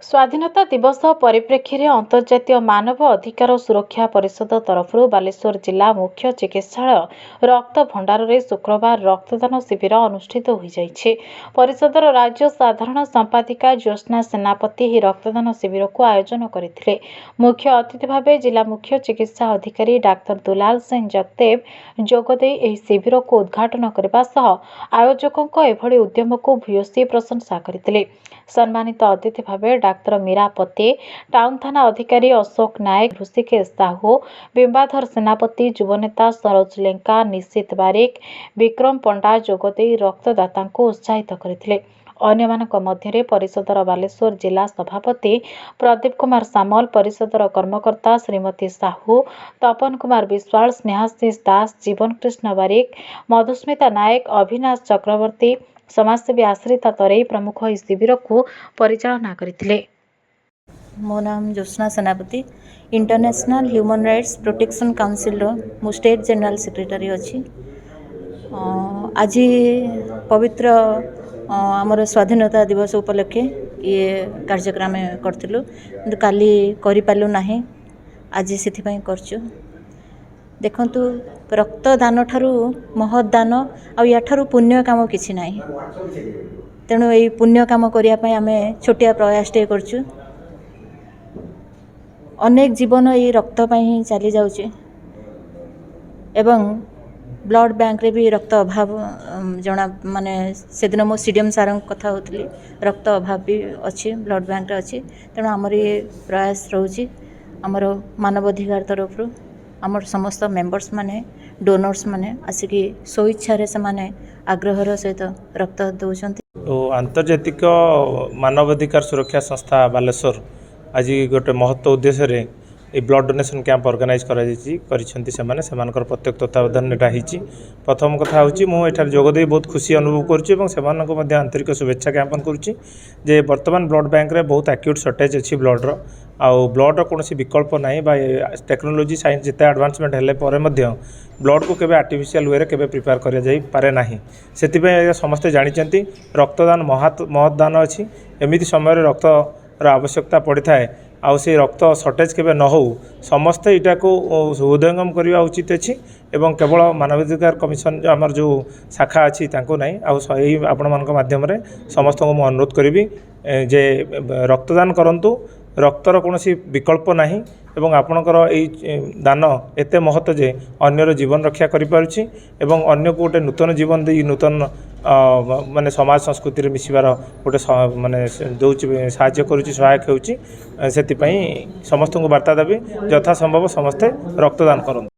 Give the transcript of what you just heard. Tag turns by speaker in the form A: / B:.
A: स्वाधीनता दिवस परिप्रेक्षी में अंतर्जातीय मानव अधिकार सुरक्षा परिषद तरफ बालेश्वर जिला मुख्य चिकित्सालय रक्त भंडार में शुक्रवार रक्तदान शिविर अनुष्ठित हो जाइए। परिषदर राज्य साधारण संपादिका ज्योत्स्ना सेनापति ही रक्तदान शिविर को आयोजन करते। मुख्य अतिथि भाव जिला मुख्य चिकित्सा अधिकारी डाक्तर दुलाल सिंह जगदेव जोगदे शिविर को उद्घाटन करने आयोजकों एभली उद्यम को भूयसी प्रशंसा करते। सम्मानित अतिथि भाव डाक्तर मीरा पते, टाउन थाना अधिकारी अशोक नायक, ऋषिकेश साहू, बिंबाधर सेनापति, युवनेता सरोज लेंका, निशित बारिक, विक्रम पंडा जोगदे रक्तदाता को उत्साहित करते। अन्यमानक मध्य परिषदर बालेश्वर जिला सभापति प्रदीप कुमार सामल, परिषदर कर्मकर्ता श्रीमती साहू, तपन कुमार विश्वाल, स्नेहाशीष दास, जीवन कृष्ण बारिक, मधुस्मिता नायक, अविनाश चक्रवर्ती, समाजसेवी आश्रिता तरेई प्रमुख इस शिविर को परिचालना करथिले।
B: मो नाम ज्योत्स्ना सेनापति, international human rights protection council मु स्टेट जनरल सेक्रेटरी अच्छी। आज पवित्र आमर स्वाधीनता दिवस उपलक्षे ये कार्यक्रम करथिलु, किंतु काली करि पालु नाही, आज सेथिपई करछु। देखंतु रक्तदान ठारू महत दान आ या ठारू पुण्य काम किछि नाही, तेणु ये पुण्य काम करिया पई आमे छोटिया प्रयास टे करछु। अनेक जीवन ये रक्त पई चली जाउछि एवं ब्लड बैंक रे भी रक्त अभाव जना माने से दिन मो सीडीएम सार कथा होतली, रक्त अभाव भी अच्छी ब्लड बैंक रे अच्छी। तेणु आमर ये प्रयास रहउछि आमर मानवाधिकार तरफ आमर समस्त मेंबर्स माने डोनर्स माने आसिकी स्वेच्छा से माने आग्रहर सहित रक्त दौरान।
C: आंतर्जातिक मानवाधिकार सुरक्षा संस्था बालेश्वर आज गोटे महत्व उद्देश्य ये ब्लड डोनेशन कैंप ऑर्गेनाइज कर प्रत्येक तत्वावधान एटा होती। प्रथम कथा हूँ मुझे जोगदे बहुत खुशी अनुभव करुँच आंतरिक शुभेच्छा ज्ञापन करुँचे जे वर्तमान ब्लड बैंक रे बहुत एक्यूट सर्टेज अच्छी ब्लड आउ ब्लड कौन विकल्प ना टेक्नोलोजी साइंस जिते एडवांसमेंट हेल्ले ब्लड को केबे आर्टिफिशियल वे केबे प्रिपेयर करा जाई पारे नाही। सेतिबे समस्ते जानिचंती रक्तदान महत दान अच्छी। एमिति समय रक्तर आवश्यकता पड़ी थाए आउ से रक्त सर्टेज केबे न हो समस्ते इटा को हृदयंगम करवा उचित अच्छी एवं केवल मानवाधिकार कमिशन आमर जो शाखा अच्छी तांको नहीं आई आपण मान माध्यम समस्त को मु अनुरोध करी जे रक्तदान करंतु। रक्तर कौन विकल्प नहीं एवं आपणकर यही दान एते महत्व जे अन्यर जीवन रक्षा करिपारुछि एवं अन्य को गोटे नूतन जीवन दे नूतन माने समाज संस्कृति मिसिबार गोटे माने दौछि साहाय्य करुछि सहायक होछि। सेति पई समस्त को वार्ता देबी यथा संभव समस्ते रक्तदान करନ୍ତୁ।